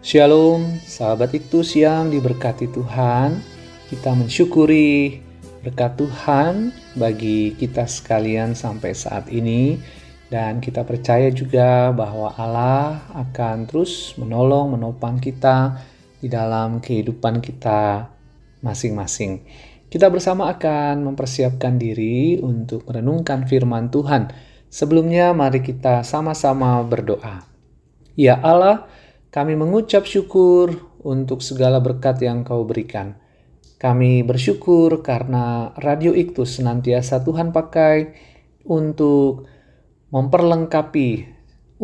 Shalom, sahabat Iktus yang diberkati Tuhan. Kita mensyukuri berkat Tuhan bagi kita sekalian sampai saat ini. Dan kita percaya juga bahwa Allah akan terus menolong, menopang kita di dalam kehidupan kita masing-masing. Kita bersama akan mempersiapkan diri untuk merenungkan firman Tuhan. Sebelumnya mari kita sama-sama berdoa. Ya Allah, kami mengucap syukur untuk segala berkat yang Kau berikan. Kami bersyukur karena Radio Iktus senantiasa Tuhan pakai untuk memperlengkapi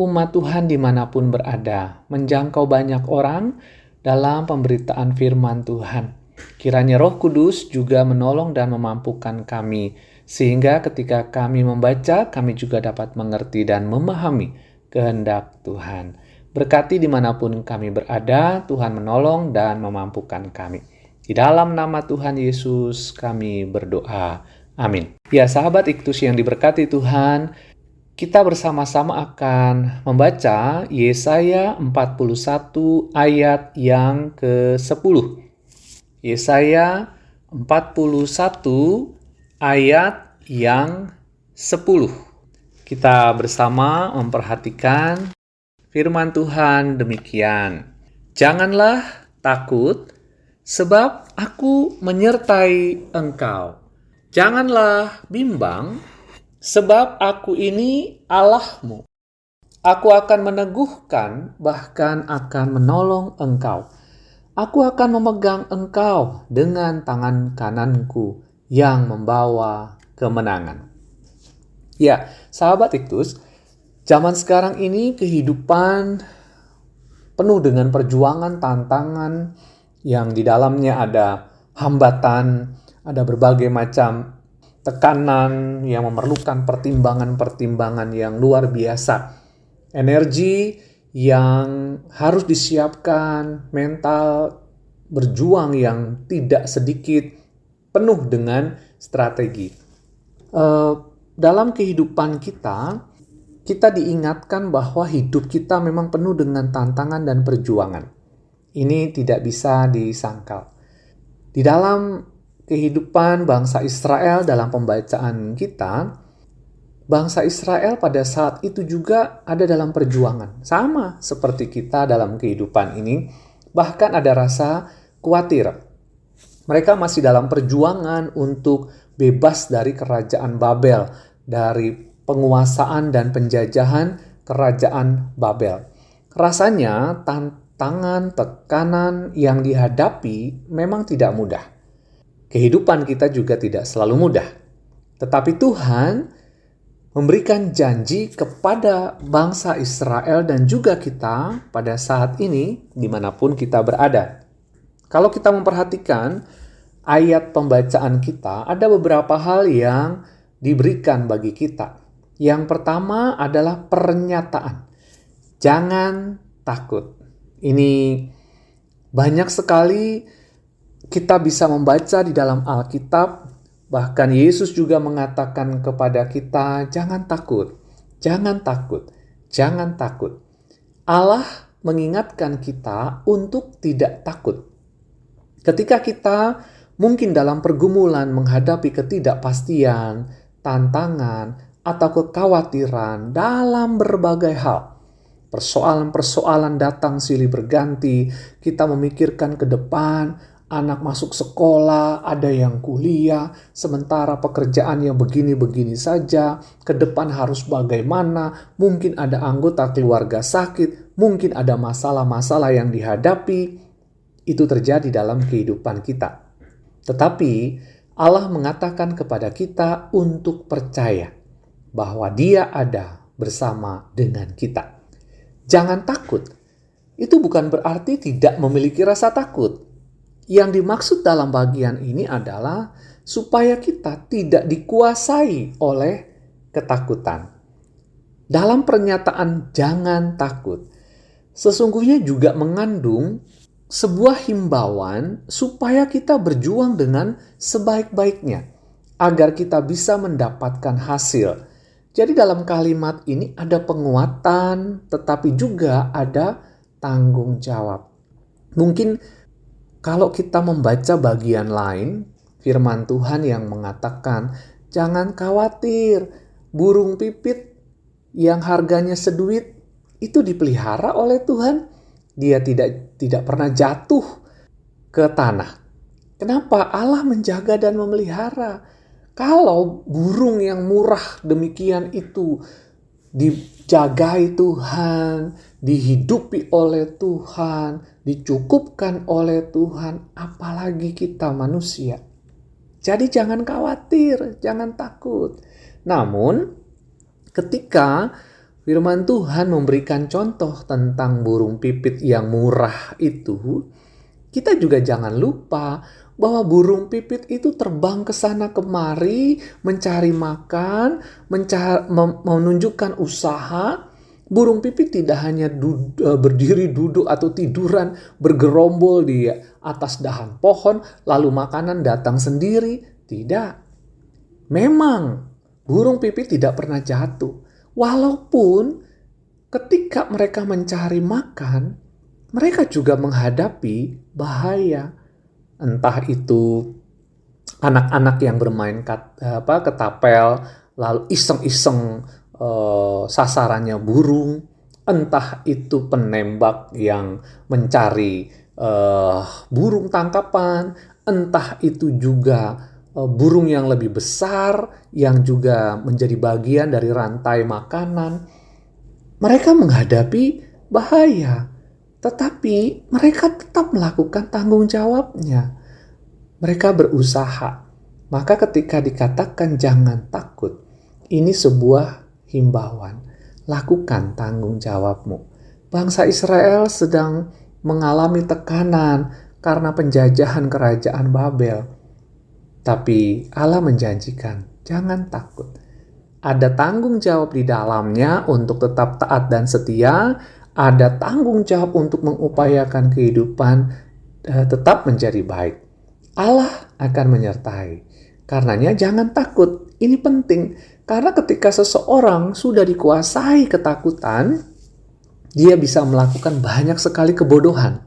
umat Tuhan dimanapun berada, menjangkau banyak orang dalam pemberitaan firman Tuhan. Kiranya Roh Kudus juga menolong dan memampukan kami, sehingga ketika kami membaca, kami juga dapat mengerti dan memahami kehendak Tuhan. Berkati dimanapun kami berada, Tuhan menolong dan memampukan kami. Di dalam nama Tuhan Yesus kami berdoa. Amin. Ya sahabat Iktus yang diberkati Tuhan, kita bersama-sama akan membaca Yesaya 41 ayat yang ke-10. Yesaya 41 ayat yang 10. Kita bersama memperhatikan firman Tuhan demikian. Janganlah takut, sebab aku menyertai engkau. Janganlah bimbang, sebab aku ini Allahmu. Aku akan meneguhkan, bahkan akan menolong engkau. Aku akan memegang engkau dengan tangan kananku yang membawa kemenangan. Ya, sahabat Iktus, zaman sekarang ini kehidupan penuh dengan perjuangan, tantangan yang di dalamnya ada hambatan, ada berbagai macam tekanan yang memerlukan pertimbangan-pertimbangan yang luar biasa. Energi yang harus disiapkan, mental berjuang yang tidak sedikit, penuh dengan strategi. Dalam kehidupan kita diingatkan bahwa hidup kita memang penuh dengan tantangan dan perjuangan. Ini tidak bisa disangkal. Di dalam kehidupan bangsa Israel dalam pembacaan kita, bangsa Israel pada saat itu juga ada dalam perjuangan. Sama seperti kita dalam kehidupan ini, bahkan ada rasa khawatir. Mereka masih dalam perjuangan untuk bebas dari kerajaan Babel, dari penguasaan dan penjajahan kerajaan Babel. Rasanya tantangan, tekanan yang dihadapi memang tidak mudah. Kehidupan kita juga tidak selalu mudah. Tetapi Tuhan memberikan janji kepada bangsa Israel dan juga kita pada saat ini dimanapun kita berada. Kalau kita memperhatikan ayat pembacaan kita, ada beberapa hal yang diberikan bagi kita. Yang pertama adalah pernyataan. Jangan takut. Ini banyak sekali kita bisa membaca di dalam Alkitab. Bahkan Yesus juga mengatakan kepada kita, jangan takut, jangan takut, jangan takut. Allah mengingatkan kita untuk tidak takut. Ketika kita mungkin dalam pergumulan menghadapi ketidakpastian, tantangan, atau kekhawatiran dalam berbagai hal. Persoalan-persoalan datang silih berganti, kita memikirkan ke depan, anak masuk sekolah, ada yang kuliah, sementara pekerjaannya begini-begini saja, ke depan harus bagaimana, mungkin ada anggota keluarga sakit, mungkin ada masalah-masalah yang dihadapi, itu terjadi dalam kehidupan kita. Tetapi Allah mengatakan kepada kita untuk percaya bahwa Dia ada bersama dengan kita. Jangan takut. Itu bukan berarti tidak memiliki rasa takut. Yang dimaksud dalam bagian ini adalah supaya kita tidak dikuasai oleh ketakutan. Dalam pernyataan jangan takut, sesungguhnya juga mengandung sebuah himbauan supaya kita berjuang dengan sebaik-baiknya, agar kita bisa mendapatkan hasil. Jadi dalam kalimat ini ada penguatan, tetapi juga ada tanggung jawab. Mungkin kalau kita membaca bagian lain, firman Tuhan yang mengatakan, jangan khawatir, burung pipit yang harganya seduit itu dipelihara oleh Tuhan. Dia tidak pernah jatuh ke tanah. Kenapa? Allah menjaga dan memelihara. Kalau burung yang murah demikian itu dijagai Tuhan, dihidupi oleh Tuhan, dicukupkan oleh Tuhan, apalagi kita manusia. Jadi jangan khawatir, jangan takut. Namun, ketika firman Tuhan memberikan contoh tentang burung pipit yang murah itu, kita juga jangan lupa bahwa burung pipit itu terbang ke sana kemari, mencari makan, menunjukkan usaha. Burung pipit tidak hanya berdiri duduk atau tiduran bergerombol di atas dahan pohon, lalu makanan datang sendiri. Tidak. Memang burung pipit tidak pernah jatuh. Walaupun ketika mereka mencari makan, mereka juga menghadapi bahaya. Entah itu anak-anak yang bermain ketapel, lalu iseng-iseng sasarannya burung. Entah itu penembak yang mencari burung tangkapan. Entah itu juga burung yang lebih besar yang juga menjadi bagian dari rantai makanan. Mereka menghadapi bahaya, tetapi mereka tetap melakukan tanggung jawabnya. Mereka berusaha. Maka ketika dikatakan jangan takut, ini sebuah himbauan. Lakukan tanggung jawabmu. Bangsa Israel sedang mengalami tekanan karena penjajahan kerajaan Babel. Tapi Allah menjanjikan, jangan takut. Ada tanggung jawab di dalamnya untuk tetap taat dan setia. Ada tanggung jawab untuk mengupayakan kehidupan tetap menjadi baik. Allah akan menyertai. Karenanya jangan takut. Ini penting. Karena ketika seseorang sudah dikuasai ketakutan, dia bisa melakukan banyak sekali kebodohan.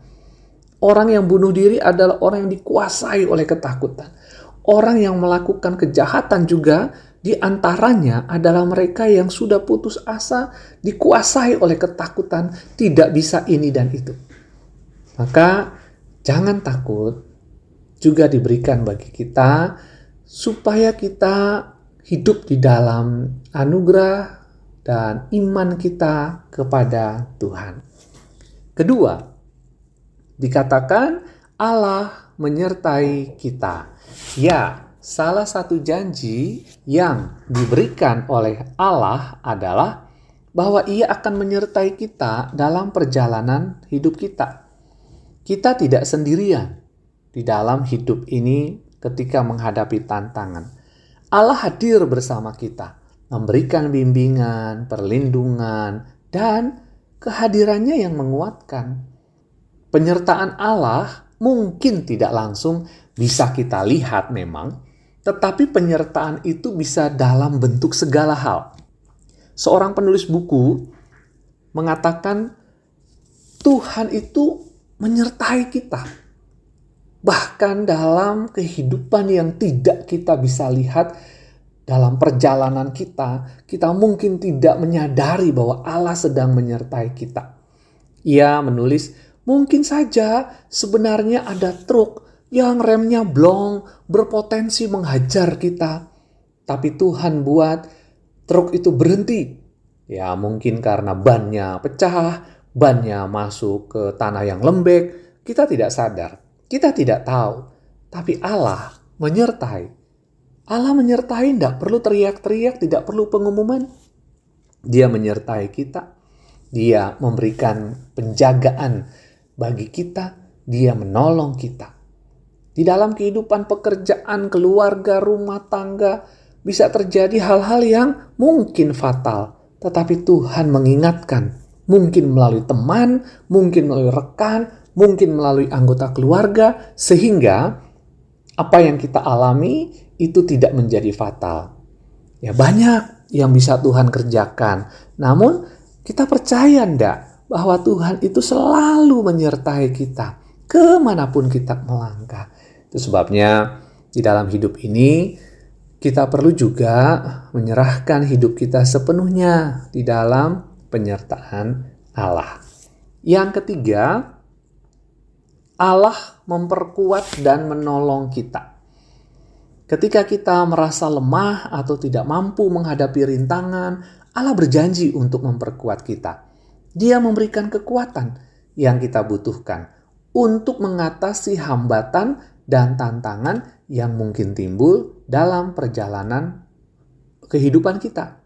Orang yang bunuh diri adalah orang yang dikuasai oleh ketakutan. Orang yang melakukan kejahatan juga di antaranya adalah mereka yang sudah putus asa, dikuasai oleh ketakutan, tidak bisa ini dan itu. Maka jangan takut, juga diberikan bagi kita supaya kita hidup di dalam anugerah dan iman kita kepada Tuhan. Kedua, dikatakan Allah menyertai kita. Ya, salah satu janji yang diberikan oleh Allah adalah bahwa Ia akan menyertai kita dalam perjalanan hidup kita. Kita tidak sendirian di dalam hidup ini ketika menghadapi tantangan. Allah hadir bersama kita, memberikan bimbingan, perlindungan, dan kehadirannya yang menguatkan. Penyertaan Allah mungkin tidak langsung bisa kita lihat memang, tetapi penyertaan itu bisa dalam bentuk segala hal. Seorang penulis buku mengatakan Tuhan itu menyertai kita. Bahkan dalam kehidupan yang tidak kita bisa lihat, dalam perjalanan kita mungkin tidak menyadari bahwa Allah sedang menyertai kita. Ia menulis, mungkin saja sebenarnya ada truk yang remnya blong, berpotensi menghajar kita. Tapi Tuhan buat truk itu berhenti. Ya mungkin karena bannya pecah, bannya masuk ke tanah yang lembek. Kita tidak sadar, kita tidak tahu. Tapi Allah menyertai. Allah menyertai, tidak perlu teriak-teriak, tidak perlu pengumuman. Dia menyertai kita. Dia memberikan penjagaan bagi kita. Dia menolong kita. Di dalam kehidupan pekerjaan, keluarga, rumah tangga, bisa terjadi hal-hal yang mungkin fatal. Tetapi Tuhan mengingatkan, mungkin melalui teman, mungkin melalui rekan, mungkin melalui anggota keluarga, sehingga apa yang kita alami itu tidak menjadi fatal. Ya banyak yang bisa Tuhan kerjakan. Namun kita percaya enggak bahwa Tuhan itu selalu menyertai kita. kemanapun kita melangkah. Itu sebabnya di dalam hidup ini kita perlu juga menyerahkan hidup kita sepenuhnya di dalam penyertaan Allah. Yang ketiga, Allah memperkuat dan menolong kita. Ketika kita merasa lemah atau tidak mampu menghadapi rintangan, Allah berjanji untuk memperkuat kita. Dia memberikan kekuatan yang kita butuhkan untuk mengatasi hambatan dan tantangan yang mungkin timbul dalam perjalanan kehidupan kita.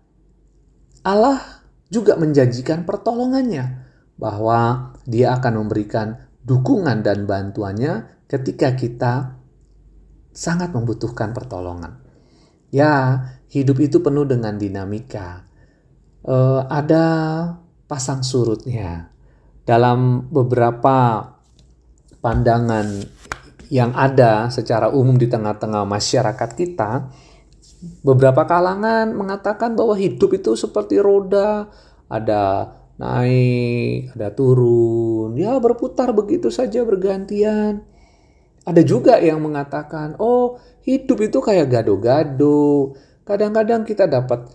Allah juga menjanjikan pertolongannya, bahwa Dia akan memberikan dukungan dan bantuannya ketika kita sangat membutuhkan pertolongan. Ya, hidup itu penuh dengan dinamika. Ada pasang surutnya. Dalam beberapa pandangan yang ada secara umum di tengah-tengah masyarakat kita, beberapa kalangan mengatakan bahwa hidup itu seperti roda, ada naik, ada turun, ya berputar begitu saja bergantian. Ada juga yang mengatakan, oh hidup itu kayak gado-gado. Kadang-kadang kita dapat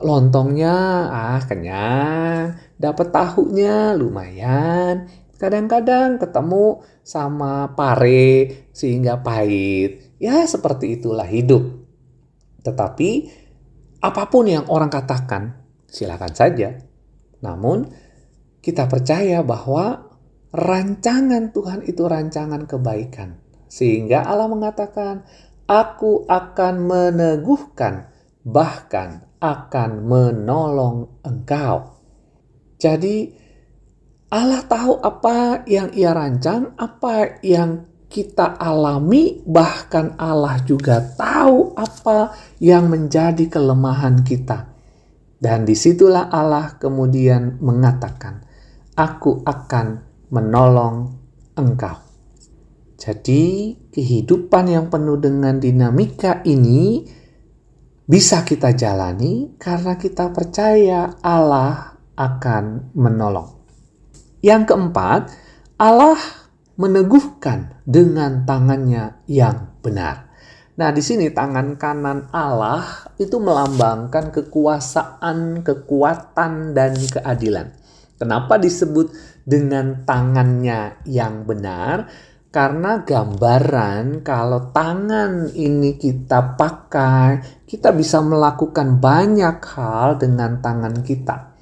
lontongnya, kenyang. Dapat tahunya, lumayan. Kadang-kadang ketemu sama pare, sehingga pahit. Ya seperti itulah hidup. Tetapi apapun yang orang katakan, silakan saja. Namun kita percaya bahwa rancangan Tuhan itu rancangan kebaikan. Sehingga Allah mengatakan, aku akan meneguhkan, bahkan akan menolong engkau. Jadi Allah tahu apa yang Ia rancang, apa yang kita alami, bahkan Allah juga tahu apa yang menjadi kelemahan kita. Dan disitulah Allah kemudian mengatakan, aku akan menolong engkau. Jadi kehidupan yang penuh dengan dinamika ini bisa kita jalani karena kita percaya Allah akan menolong. Yang keempat, Allah meneguhkan dengan tangannya yang benar. Nah, di sini tangan kanan Allah itu melambangkan kekuasaan, kekuatan, dan keadilan. Kenapa disebut dengan tangannya yang benar? Karena gambaran kalau tangan ini kita pakai, kita bisa melakukan banyak hal dengan tangan kita.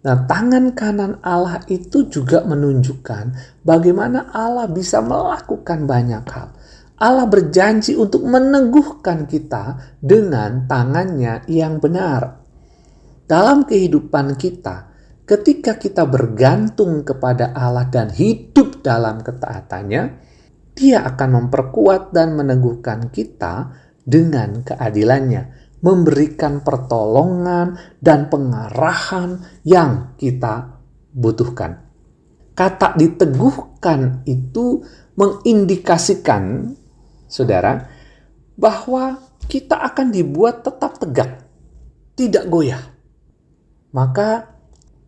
Nah, tangan kanan Allah itu juga menunjukkan bagaimana Allah bisa melakukan banyak hal. Allah berjanji untuk meneguhkan kita dengan tangannya yang benar. Dalam kehidupan kita, ketika kita bergantung kepada Allah dan hidup dalam ketaatannya, Dia akan memperkuat dan meneguhkan kita dengan keadilannya, memberikan pertolongan dan pengarahan yang kita butuhkan. Kata diteguhkan itu mengindikasikan, saudara, bahwa kita akan dibuat tetap tegak, tidak goyah. Maka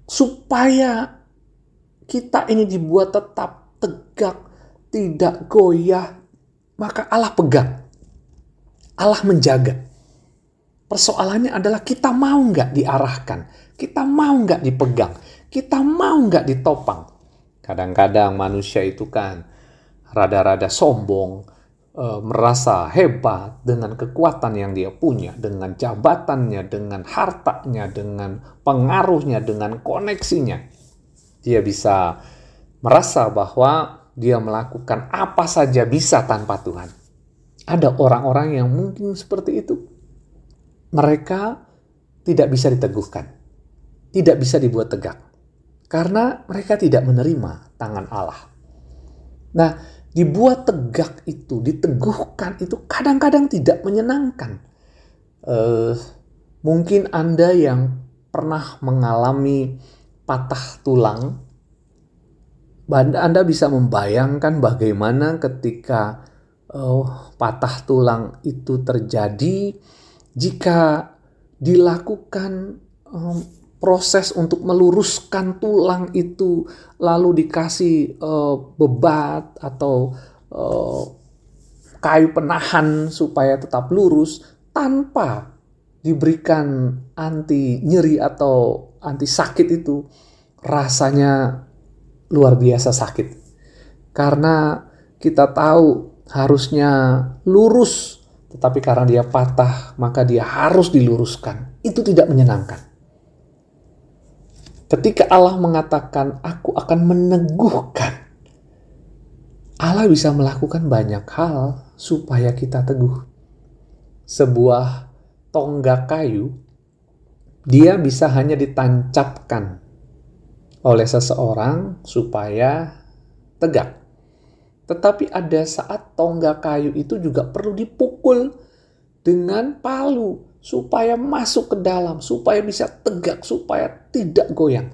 supaya kita ini dibuat tetap tegak, tidak goyah, maka Allah pegang, Allah menjaga. Persoalannya adalah kita mau nggak diarahkan, kita mau nggak dipegang, kita mau nggak ditopang. Kadang-kadang manusia itu kan rada-rada sombong, merasa hebat dengan kekuatan yang dia punya, dengan jabatannya, dengan hartanya, dengan pengaruhnya, dengan koneksinya. Dia bisa merasa bahwa dia melakukan apa saja bisa tanpa Tuhan. Ada orang-orang yang mungkin seperti itu. Mereka tidak bisa diteguhkan, tidak bisa dibuat tegak, karena mereka tidak menerima tangan Allah. Nah, dibuat tegak itu, diteguhkan itu kadang-kadang tidak menyenangkan. Mungkin Anda yang pernah mengalami patah tulang, Anda bisa membayangkan bagaimana ketika patah tulang itu terjadi jika dilakukan proses untuk meluruskan tulang itu, lalu dikasih bebat atau kayu penahan supaya tetap lurus, tanpa diberikan anti nyeri atau anti sakit, itu rasanya luar biasa sakit. Karena kita tahu harusnya lurus, tetapi karena dia patah, maka dia harus diluruskan. Itu tidak menyenangkan. Ketika Allah mengatakan, aku akan meneguhkan, Allah bisa melakukan banyak hal supaya kita teguh. Sebuah tonggak kayu, dia bisa hanya ditancapkan oleh seseorang supaya tegak. Tetapi ada saat tonggak kayu itu juga perlu dipukul dengan palu supaya masuk ke dalam, supaya bisa tegak, supaya tidak goyang.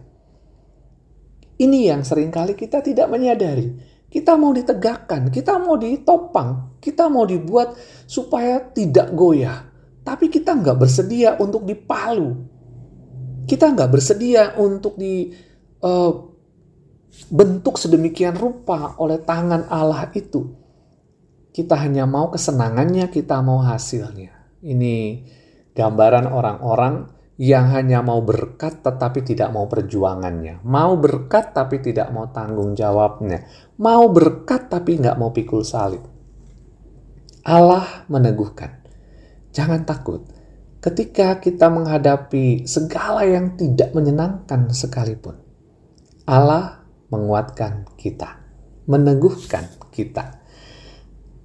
Ini yang seringkali kita tidak menyadari. Kita mau ditegakkan, kita mau ditopang, kita mau dibuat supaya tidak goyah. Tapi kita nggak bersedia untuk dipalu. Kita nggak bersedia untuk dibentuk sedemikian rupa oleh tangan Allah itu. Kita hanya mau kesenangannya, kita mau hasilnya. Ini gambaran orang-orang yang hanya mau berkat tetapi tidak mau perjuangannya. Mau berkat tapi tidak mau tanggung jawabnya. Mau berkat tapi nggak mau pikul salib. Allah meneguhkan. Jangan takut. Ketika kita menghadapi segala yang tidak menyenangkan sekalipun, Allah menguatkan kita, meneguhkan kita.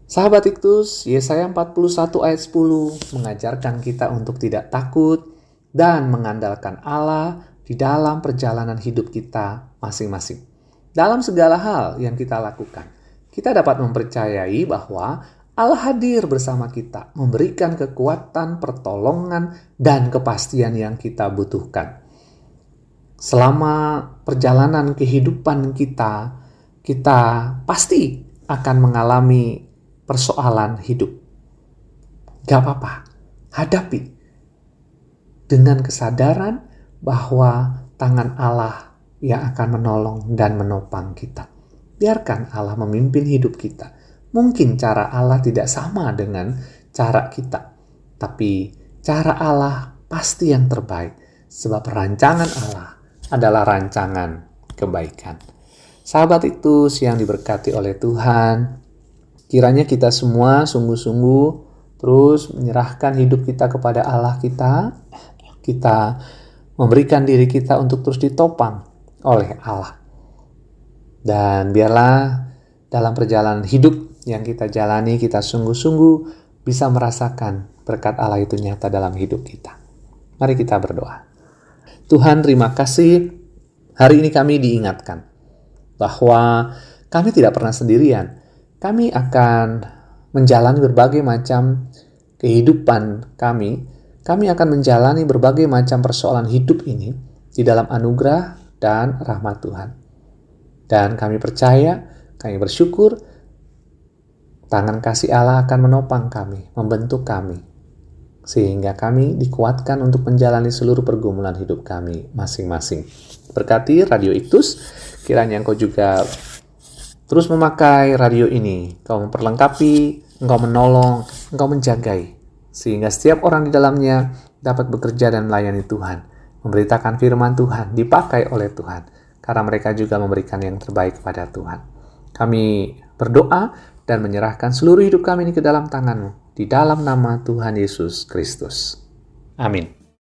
Sahabat Iktus, Yesaya 41 ayat 10 mengajarkan kita untuk tidak takut dan mengandalkan Allah di dalam perjalanan hidup kita masing-masing. Dalam segala hal yang kita lakukan, kita dapat mempercayai bahwa Allah hadir bersama kita, memberikan kekuatan, pertolongan, dan kepastian yang kita butuhkan. Selama perjalanan kehidupan kita pasti akan mengalami persoalan hidup. Gak apa-apa, hadapi dengan kesadaran bahwa tangan Allah yang akan menolong dan menopang kita. Biarkan Allah memimpin hidup kita. Mungkin cara Allah tidak sama dengan cara kita, tapi cara Allah pasti yang terbaik, sebab rancangan Allah adalah rancangan kebaikan. Sahabat itu yang diberkati oleh Tuhan, kiranya kita semua sungguh-sungguh terus menyerahkan hidup kita kepada Allah kita memberikan diri kita untuk terus ditopang oleh Allah. Dan biarlah dalam perjalanan hidup yang kita jalani, kita sungguh-sungguh bisa merasakan berkat Allah itu nyata dalam hidup kita. Mari kita berdoa. Tuhan, terima kasih. Hari ini kami diingatkan bahwa kami tidak pernah sendirian. Kami akan menjalani berbagai macam kehidupan kami. Kami akan menjalani berbagai macam persoalan hidup ini di dalam anugerah dan rahmat Tuhan. Dan kami percaya, kami bersyukur, tangan kasih Allah akan menopang kami, membentuk kami, sehingga kami dikuatkan untuk menjalani seluruh pergumulan hidup kami masing-masing. Berkati Radio Iktus, kiranya Engkau juga terus memakai radio ini, Engkau memperlengkapi, Engkau menolong, Engkau menjagai, sehingga setiap orang di dalamnya dapat bekerja dan melayani Tuhan, memberitakan firman Tuhan, dipakai oleh Tuhan, karena mereka juga memberikan yang terbaik kepada Tuhan. Kami berdoa dan menyerahkan seluruh hidup kami ini ke dalam tangan-Mu, di dalam nama Tuhan Yesus Kristus. Amin.